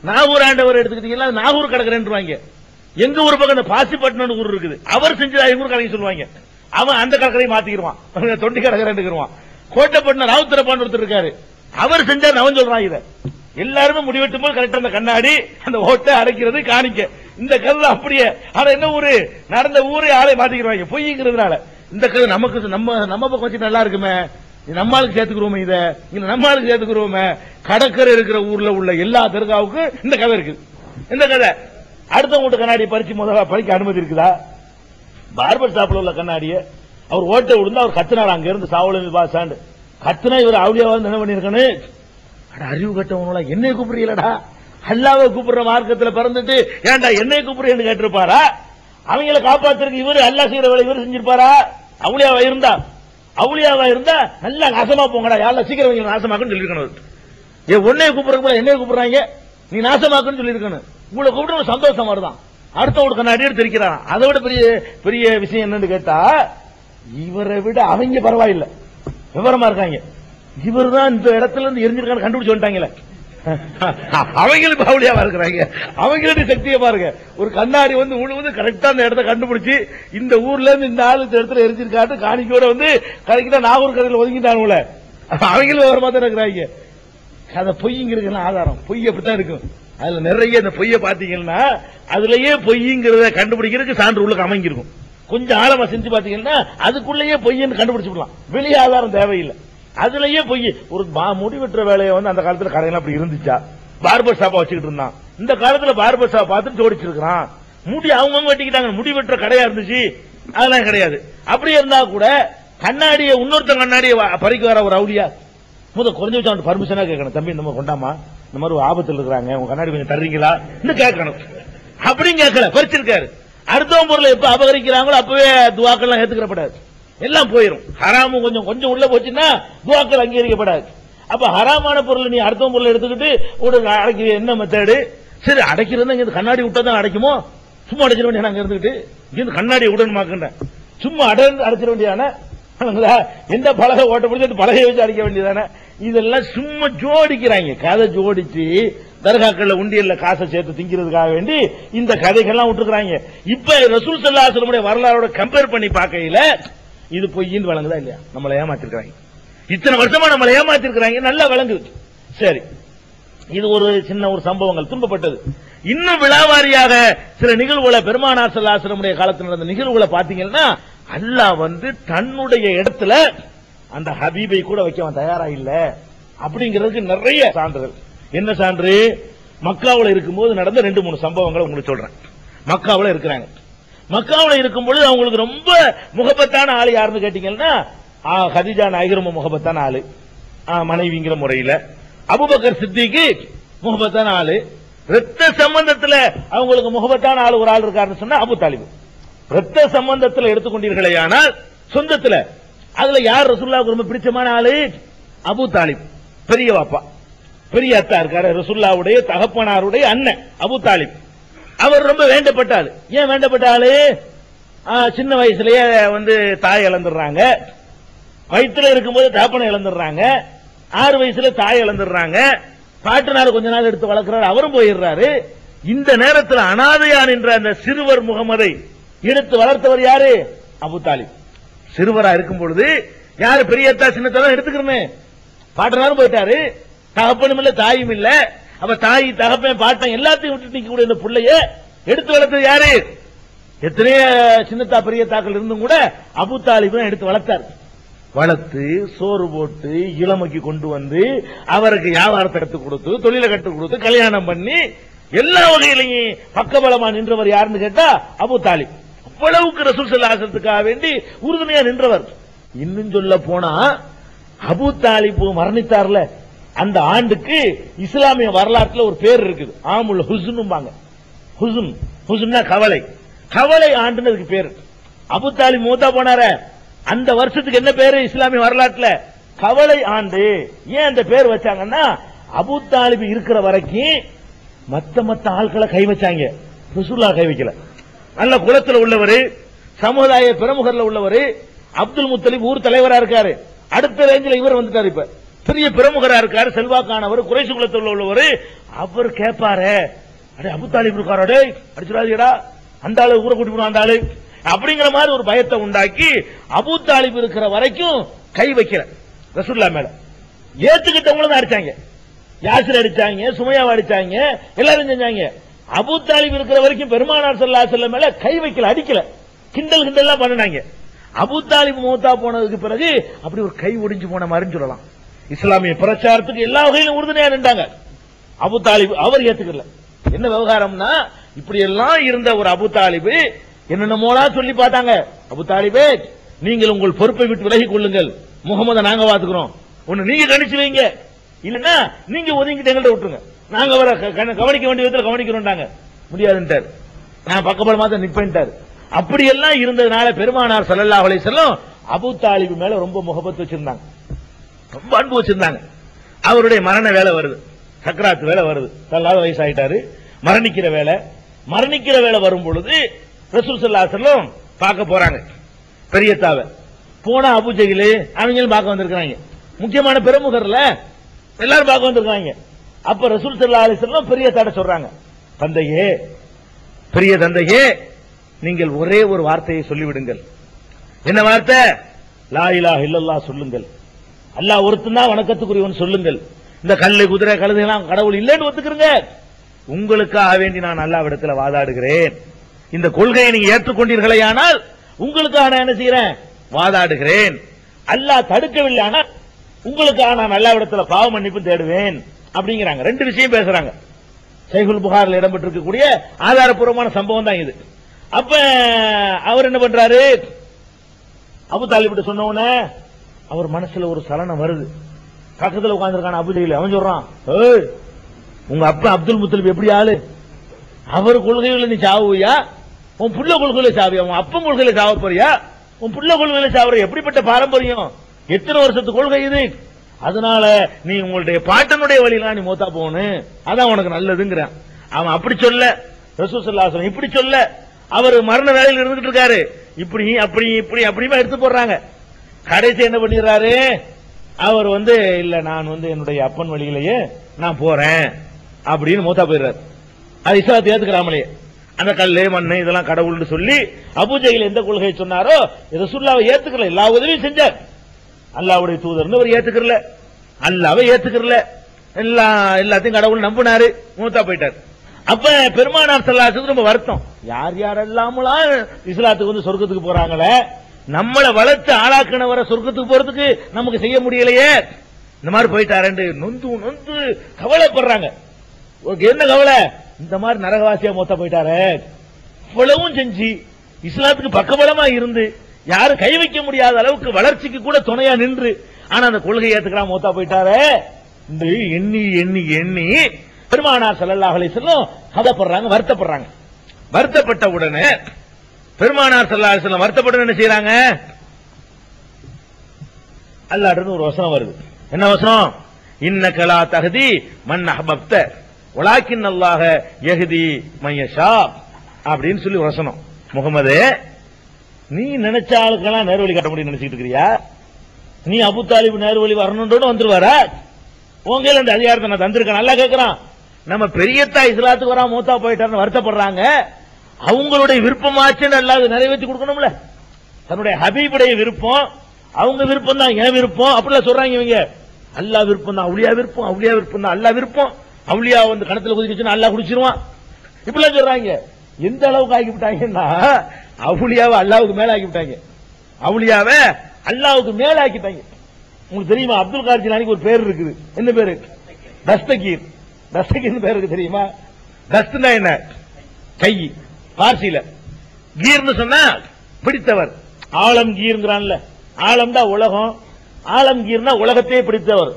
நாகூர் ஆண்டவர் எடுத்துக்கிட்டீங்கன்னா நாகூர் கடற்கரைன்றாங்க. எங்க ஊர் பக்கம் பாசிப்பட்டினம் ஊர் இருக்குது, அவர் செஞ்சதா எங்க ஊர் கடற்கரை சொல்லுவாங்க. அவன் அந்த கடற்கரையை மாத்திக்கிடுவான், தொண்டி கடற்கரைவான். கோட்டைப்பட்டினம் ராவுத்தரப்பான்னு ஒருத்தர் இருக்காரு, அவர் செஞ்சா அவன் சொல்றான். இதை எல்லாருமே முடிவெட்டும் போது கரெக்டா அந்த கண்ணாடி அந்த ஓட்டை அடைக்கிறது காணிக்க. இந்த கதை அப்படியே ஆனா என்ன ஊரு நடந்த ஊரே ஆளை மாத்திக்கிறாங்க பொய்ங்கிறதுனால. இந்த கதை நமக்கு நம்ம பக்கம் வச்சு நல்லா இருக்குமே, நம்மளுக்கு சேர்த்துக்கிறோமே, இதை நம்மளுக்கு சேர்த்துக்கிறோமே. கடற்கரை இருக்கிற ஊர்ல உள்ள எல்லா தர்காவுக்கும் இந்த கதை இருக்கு. இந்த கதை அடுத்த வீட்டு கண்ணாடியை பறிச்சு முதல்ல பறிக்க அனுமதி இருக்குதா? பார்பர் ஷாப்ல உள்ள கண்ணாடிய அவர் ஓட்டை விழுந்து அவர் கத்துனார், அங்க இருந்து சாவல பாசாண்டு கத்துனா இவர் அவளியாவா என்ன பண்ணிருக்கணும்? அறிவு கட்டவங்களா என்னை கூப்பிடுறீங்களடா, அல்லாவை கூப்பிடுற மார்க்கத்தில் பிறந்துட்டு ஏன்டா என்னை கூப்பிடுறேன்னு கேட்டிருப்பாரா? அவங்களை காப்பாத்துறதுக்கு இவரு அல்லா செய்யற வேலை இவரு செஞ்சிருப்பாரா? அவுளியாவா இருந்தா நல்லா நாசமா போங்கடா, யாரெல்லாம் சீக்கிரம் நாசமாக்குன்னு சொல்லிருக்கணும். உன்னைய கூப்பிடுற என்னைய கூப்பிடுறாங்க, நீ நாசமாக்குன்னு சொல்லிருக்கணும். உங்களை கூப்பிட்டு சந்தோஷம் வருதான், அடுத்த ஒரு கண்ணாடி எடுத்து இருக்கிறான். அதை விட பெரிய பெரிய விஷயம் என்னன்னு கேட்டா, இவரை விட அவங்க பரவாயில்லை, விவரமா இருக்காங்க. இவர் தான் இந்த இடத்துல இருந்து எரிஞ்சிருக்கான்னு கண்டுபிடிச்சு வந்துட்டாங்களே, அவங்களுக்கு பாவலியாவா இருக்கிறாங்க. அவங்களுடைய சக்தியை பாருங்க. ஒரு கண்ணாடி வந்து உழுவுது கரெக்டா அந்த இடத்த கண்டுபிடிச்சு இந்த ஊர்ல இருந்து இந்த ஆளு இந்த இடத்துல எரிஞ்சிருக்காட்டு காணிக்கோட வந்து கரெக்டா நாகூர் கரையில் ஒதுங்கிட்டானுல, அவங்களும் விவரமா தான் இருக்கிறாங்க. அதை பொய்ங்கிறதுக்கு ஆதாரம் பொய் அப்படித்தான் இருக்கும். அதுல நிறைய இந்த பொய்ய பாத்தீங்கன்னா அதுலயே பொய்ங்கிறத கண்டுபிடிக்கிறதுக்கு சான்று உள்ள அமைஞ்சிருக்கும். கொஞ்சம் ஆழமா செஞ்சு பாத்தீங்கன்னா அதுக்குள்ளேயே பொய்ன்னு கண்டுபிடிச்சுக்கலாம், வெளியே ஆதாரம் தேவையில்லை. அதுலயே பொய். ஒரு முடிவெற்ற வேலையை வந்து அந்த காலத்துல கடையெல்லாம் அப்படி இருந்துச்சா? பார்பர் ஷாப்பா வச்சுக்கிட்டு இருந்தான். இந்த காலத்துல பார்பர் ஷாப் பார்த்து ஜோடிச்சிருக்கான். முடி அவங்கவுங்க வெட்டிக்கிட்டாங்க, முடிவெற்ற கடையா இருந்துச்சு, அதெல்லாம் கிடையாது. அப்படி இருந்தா கூட கண்ணாடியை இன்னொருத்த கண்ணாடியை பறிக்க வர ஒரு அவுலியா குறைஞ்ச வச்சு அவன் பர்மிஷனா கேட்கணும். தம்பி இந்த மாதிரி கொண்டாமா, இந்த மாதிரி ஆபத்தில் இருக்கிறாங்க, உங்க கண்ணாடி கொஞ்சம் தர்றீங்களா கேட்கணும். அப்படின்னு கேட்கல, பறிச்சிருக்காரு. அடுத்தவங்க பொருளை எப்ப அபகரிக்கிறாங்களோ அப்பவே துவாக்கள்லாம் ஏத்துக்கப்படாது, எல்லாம் போயிடும். ஹராமும் கொஞ்சம் கொஞ்சம் உள்ள போச்சுன்னா துவாக்கள் அங்கீகரிக்கப்படாது. அப்ப ஹராமான பொருள் நீ அடுத்தவங்க பொருளை எடுத்துக்கிட்டு ஒரு அடைக்கிற என்ன மெத்தடு? சரி அடைக்கிறது இங்க கண்ணாடி விட்டா தான் அடைக்குமோ? சும்மா அடைச்சிட வேண்டிய அங்க இருந்துகிட்டு இங்க கண்ணாடி உடன்மாக்குன்ற சும்மா அடைச்சிட வேண்டியதானே? எந்த பலகை ஓட்ட பிடிச்சி பலகை வச்சு அடிக்க வேண்டியதானே? இதெல்லாம் சும்மா ஜோடிக்கிறாங்க, கதை ஜோடிச்சு தர்காக்கள்ல உண்டியல்ல காசை சேர்த்து திங்கிறதுக்காக வேண்டி இந்த கதைகள்லாம் விட்டுருக்காங்க. இப்ப ரசூல் ஸல்லல்லாஹு அலைஹி வஸல்லம் வரலாறோட கம்பேர் பண்ணி பார்க்கையில இது பொய்ன்னு வழங்குதா இல்லையா? நம்மளை ஏமாத்திருக்காங்க, இத்தனை வருஷமா நம்மளை ஏமாத்திருக்காங்க, நல்லா வழங்குது. சரி, இது ஒரு சின்ன ஒரு சம்பவங்கள் துன்பப்பட்டது. இன்னும் விழாவாரியாக சில நிகழ்வுகளை பெருமானார் ஸல்லல்லாஹு அலைஹி வஸல்லம் காலத்தில் நடந்த நிகழ்வுகளை பாத்தீங்கன்னா, அல்லாஹ் வந்து தன்னுடைய இடத்துல அந்த ஹபீபை கூட வைக்க தயாரா இல்ல அப்படிங்கிறதுக்கு நிறைய சான்றுகள். என்ன சான்று? மக்காவுல இருக்கும்போது நடந்த 2-3 சம்பவங்களை உங்களுக்கு சொல்றேன். மக்காவுல இருக்கிறாங்க. மக்காவுல இருக்கும் பொழுது அவங்களுக்கு ரொம்ப முகப்பத்தான ஆளு யாருன்னு கேட்டீங்கன்னா, கதீஜா நாயகர் முகப்பத்தான ஆளு மனைவிங்கிற முறையில, அபூபக்கர் சித்திக்கு முகப்பத்தான ஆளு, ரத்த சம்பந்தத்துல அவங்களுக்கு முகப்பத்தான ஆளு ஒரு ஆள் இருக்காருன்னு சொன்னா அபூ தாலிப். ரத்த சம்பந்தத்தில் எடுத்துக்கொண்டீர்களே ஆனால் சொந்தத்துல அதுல யார் ரசூலுல்லாஹ்வுக்கு ரொம்ப பிடிச்சமான ஆளு? அபூ தாலிப், பெரிய வாப்பா, பெரிய அத்தா இருக்காரு, ரசூலுல்லாஹ்வுடைய தகப்பனாருடைய அண்ணன் அபூ தாலிப். அவர் ரொம்ப வேண்டப்பட்ட ஆளு. ஏன் வேண்டப்பட்ட ஆளு? சின்ன வயசுலயே வந்து தாய் இழந்துடுறாங்க, வயிற்றுல இருக்கும்போது தகப்பனை இழந்துடுறாங்க, 6 வயசுல தாய் இழந்துடுறாங்க, பாட்டனார் கொஞ்ச நாள் எடுத்து வளர்க்கிறாரு, அவரும் போயிடுறாரு. இந்த நேரத்தில் அனாதையான் என்ற அந்த சிறுவர் முகமதை எடுத்து வளர்த்தவர் யாரு? அபூ தாலிப். சிறுவரா இருக்கும் பொழுது யாரு பெரியத்தா சின்னத்தான் எடுத்துக்கிறமே, பாட்டனாரும் போயிட்டாரு, தகப்பனும் இல்ல தாயும் இல்ல. அப்ப தாய் தகப்பன் பாட்டன் எல்லாத்தையும் விட்டு நிக்க கூட இந்த பிள்ளைய எடுத்து வளர்த்தது யாரு? எத்தனையோ சின்னத்தா பெரியத்தாக்கள் இருந்தும் கூட அபூ தாலிப் எடுத்து வளர்த்தார். வளர்த்து சோறு போட்டு இளமைக்கு கொண்டு வந்து அவருக்கு வியாபாரத்தை கற்றுக் கொடுத்து தொழிலை கற்றுக் கொடுத்து கல்யாணம் பண்ணி எல்லா வகையிலையும் பக்கபலமா நின்றவர் யாருன்னு கேட்டா அபூ தாலிப். அவ்வளவுக்கு ரசூல் ஸல்லல்லாஹு அலைஹி வஸல்லம் வேண்டி உறுதுணையா நின்றவர். இன்னும் சொல்ல போனா அபூ தாலிப் மரணித்தார்ல அந்த ஆண்டுக்கு இஸ்லாமிய வரலாற்றுல ஒரு பேர் இருக்குது, ஆமுல் ஹுஸ்னும்பாங்க. ஹுஸ்னா கவலை, கவலை ஆண்டுன்னு அதுக்கு பேரு. அபூ தாலிப் மூத்தா போனார அந்த வருஷத்துக்கு என்ன பேரு இஸ்லாமிய வரலாற்றுல? கவலை ஆண்டு. ஏன் அந்த பேர் வச்சாங்கன்னா, அபூ தாலிப் இருக்கிற வரைக்கும் மத்த ஆட்களை கை வச்சாங்க, ரசூலுல்லாஹ் கை வைக்கல. நல்ல குலத்துல உள்ளவர், சமுதாய பிரமுகர்ல உள்ளவர், அப்துல் முத்தலிப் ஊர் தலைவரா இருக்காரு. அடுத்த ரேஞ்சில் இவர் வந்துட்டாரு. இப்ப பெரிய பிரமுகரா இருக்காரு, செல்வாக்கானவர், குறைஷ் குலத்தில் உள்ளவர். அவர் கேட்பாரு, அடே அபு தாலிப் இருக்காரு, அடே அடிச்சுடாதீடா, அந்த ஆளு ஊரை கூட்டி போடுவோம், அந்த ஆளு அப்படிங்கிற மாதிரி ஒரு பயத்தை உண்டாக்கி அபு தாலிப் இருக்கிற வரைக்கும் கை வைக்கல ரசூலுல்லாஹ் மேல. ஏத்துக்கிட்டவங்களும் தான் அடிச்சாங்க, யாசிர் அடிச்சாங்க, சுமையாவை அடிச்சாங்க, எல்லாரும் செஞ்சாங்க. அபு தாலிப் இருக்கிற வரைக்கும் பெருமானார் ஸல்லல்லாஹு அலைஹி வஸல்லம் மேல கை வைக்கல, அடிக்கல, கிண்டல்லாம் பண்ணினாங்க. அபு தாலிப் மௌத்தா போனதுக்கு பிறகு அப்படி ஒரு கை ஒடிஞ்சு போன மாதிரி சொல்லலாம். இஸ்லாமிய பிரச்சாரத்துக்கு எல்லா வகையிலும் உறுதுணையா நின்றாங்க. அபு தாலிப் அவர் ஏத்துக்கல. என்ன விவகாரம்னா, இப்படி எல்லாம் இருந்த ஒரு அபு தாலிப் என்னென்னமோலாம் சொல்லி பார்த்தாங்க. அபு தாலிபே, நீங்கள் உங்கள் பொறுப்பை விட்டு விலகிக் கொள்ளுங்கள், முகமதை நாங்க பாத்துக்கிறோம், ஒண்ணு நீங்க கணிச்சு வைங்க, இல்லன்னா நீங்க ஒதுங்கிட்டு எங்கள்ட்ட விட்டுருங்க, நாங்க வர கவனிக்க வேண்டிய விதத்தில் கவனிக்கிறோம், முடியாதுன்றார். நான் பக்கபலமா தான் நிப்பேன்ட்டார். அப்படி எல்லாம் இருந்ததுனால பெருமானார் ஸல்லல்லாஹு அலைஹி வஸல்லம் அபு தாலிப் மேல ரொம்ப முகப்பத் வச்சிருந்தாங்க, ரொம்ப அன்பு வச்சிருந்தாங்க. அவருடைய மரண வேலை வருது, சக்கராத் வேலை வருது, 4 வயசு ஆயிட்டாரு, மரணிக்கிற வேலை வரும் பொழுது ரசூல் ஸல்லல்லாஹு அலைஹி வஸல்லம் பார்க்க போறாங்க பெரியத்தாவை. போனா அபூ ஜஹில் அவங்களும் பார்க்க வந்திருக்காங்க, முக்கியமான பிரமுகர்ல எல்லாரும் பார்க்க வந்திருக்காங்க. அப்ப ரசூல் ஸல்லல்லாஹு அலைஹி வஸல்லம் பெரியத்தாட்ட சொல்றாங்க, தந்தையே, பெரிய தந்தையே, நீங்கள் ஒரே ஒரு வார்த்தையை சொல்லிவிடுங்கள். என்ன வார்த்தை? லா இலாஹ இல்லல்லாஹ் சொல்லுங்கள், அல்லாஹ் ஒருத்தன் தான் வணக்கத்துக்குரியவன் சொல்லுங்கள். இந்த கல்லு, குதிரை, கழுதைலாம் கடவுள் இல்லைன்னு ஒத்துக்கிறங்க. உங்களுக்காக வேண்டி நான் அல்லாஹ்விடத்தில் வாதாடுகிறேன். இந்த கொள்கையை நீங்க ஏற்றுக்கொண்டீர்களேயானால் உங்களுக்காக நான் என்ன செய்யறேன்? வாதாடுகிறேன். அல்லாஹ் தடுக்கவில்லை, ஆனால் உங்களுக்காக நான் அல்லாஹ்விடத்தில் பாவ மன்னிப்பு தேடுவேன் அப்படிங்கிறாங்க. 2 விஷயம் பேசுறாங்க. சஹீஹுல் புகாரில் இடம்பெற்றிருக்கக்கூடிய ஆதாரப்பூர்வமான சம்பவம் தான் இது. அப்ப அவர் என்ன பண்றாரு? அபு தாலிப் சொன்ன உடனே அவர் மனசுல ஒரு சலனம் வருது. பக்கத்தில் உட்கார்ந்துருக்கான அபு ஜஹில், அவன் சொல்றான், உங்க அப்பா அப்துல் முத்தலிப் எப்படி ஆளு? அவர் கொள்கைகளை நீ சாவுவியா? உன் புள்ள கொள்கையில சாவியா? உன் அப்பன் கொள்கையில சாவ போறியா? உன் புள்ள கொள்கையில சாவுற? எப்படிப்பட்ட பாரம்பரியம், எத்தனை வருஷத்து கொள்கை இது? அதனால நீ உங்களுடைய பாட்டனுடைய வழியில நீ மூத்தா போகணும், அதான் உனக்கு நல்லதுங்கிறான். அவன் அப்படி சொல்ல, ரசூல் ஸல்லல்லாஹு அலைஹி வஸல்லம் இப்படி சொல்ல, அவர் மரண வேலையில் இருந்துட்டு இருக்காரு, இப்படி அப்படி இப்படி அப்படிமா எடுத்து போடுறாங்க. கடைசி என்ன பண்ணிடுறாரு? அவர் இல்ல, நான் என்னுடைய அப்பன் வழியிலேயே நான் போறேன் அப்படின்னு மூத்தா போயிடுறாரு. அது இஸ்லாத்தை ஏத்துக்கிறாமலே, அந்த கல்லு மண்ணு இதெல்லாம் கடவுள்னு சொல்லி அபூ ஜஹில் எந்த கொள்கையை சொன்னாரோ ரசூலுல்லாஹ்வை ஏத்துக்கல, எல்லா உதவியும் செஞ்சார். அல்லாஹ்வுடைய தூதர்னு அவர் ஏத்துக்கறல, அல்லாஹ்வை ஏத்துக்கறல, எல்லாத்தையும் கடவுள் நம்பினாரு, மூத்தா போயிட்டார். அப்ப பெருமானார் ஸல்லல்லாஹு அலைஹி வஸல்லம் ரொம்ப வருத்தம், யார் யாரெல்லாமலாம் இஸ்லாத்துக்கு சொர்க்கத்துக்கு போறாங்களே, நம்மளை வளர்த்து ஆளாக்கினவரை சொர்க்கத்துக்கு போறதுக்கு நமக்கு செய்ய முடியலையே, இந்த மாதிரி போயிட்டாரு நொந்து நொந்து கவலைப்படுறாங்க. என்ன கவலை? இந்த மாதிரி நரகவாசியா மூத்தா போயிட்டாரு, இவ்வளவும் செஞ்சு இஸ்லாத்துக்கு பக்கபலமா இருந்து யாரும் கை வைக்க முடியாத அளவுக்கு வளர்ச்சிக்கு கூட துணையா நின்று, ஆனா அந்த கொள்கையை ஏத்துக்கலாம் மூத்தா போயிட்டாரு என்று எண்ணி எண்ணி எண்ணி பெருமானார் ஸல்லல்லாஹு அலைஹி வஸல்லம் கவலைப்படுறாங்க, வருத்தப்படுறாங்க. வருத்தப்பட்ட உடனே பெருமானார் ஸல்லல்லாஹு அலைஹி வஸல்லம் வருத்தப்பட்டு என்ன செய்யறாங்க? அல்லாஹ்விடம் ஒரு வசனம் வருது. என்ன வசனம்? இன்னக லா தஹ்தி மன் அஹ்பப்த வலாக்கின் அல்லாஹ் யஹ்தி மன் யஷா அப்படின்னு சொல்லி வசனம். முகமதே, நீ நினைச்ச ஆளுக்கெல்லாம் நேர்வழி காட்ட முடியும் நினைச்சிட்டு இருக்கிறியா? நீ அபு தாலிப் நேர்வழி வரணும்னு வந்துருவாரா? உங்க அந்த அதிகாரத்தை நான் தந்திருக்கேன். நல்லா கேட்கிறான். நம்ம பெரியத்தா இஸ்லாத்துக்கு வரா மூத்தா போயிட்டாருன்னு வருத்தப்படுறாங்க. அவங்களுடைய விருப்பமாச்சுன்னு அல்லாஹ் நிறைவேற்றி கொடுக்கணும்ல. தன்னுடைய ஹபீபுடைய விருப்பம், அவங்க விருப்பம் தான் என் விருப்பம் அப்படிலாம் சொல்றாங்க இவங்க. அல்லாஹ் விருப்பம் தான் அவுலியா விருப்பம், அவுலியா விருப்பம் தான் அல்லாஹ் விருப்பம். அவுலியா கணத்துல குதிச்சுன்னா அல்லாஹ் குடிச்சிருவான் இப்படிலாம் சொல்றாங்க. எந்த அளவுக்கு ஆக்கிவிட்டாங்கன்னா அவுலியாவை அல்லாவுக்கு மேல ஆக்கிவிட்டாங்க, அவுலியாவை அல்லாவுக்கு மேல ஆக்கிட்டாங்க. உங்களுக்கு தெரியுமா, அப்துல் காதர் ஜிலானிக்கு ஒரு பேர் இருக்குது. என்ன பேரு? தஸ்தகீர். தஸ்தகீர் பேர் இருக்கு தெரியுமா? தஸ்துனா என்ன? கை. பார்சியில கீர்னு சொன்னா பிடித்தவர். ஆலம் கீர்ங்கிறான்ல, ஆலம்டா உலகம், ஆலம் கீர்னா உலகத்தையே பிடித்தவர்.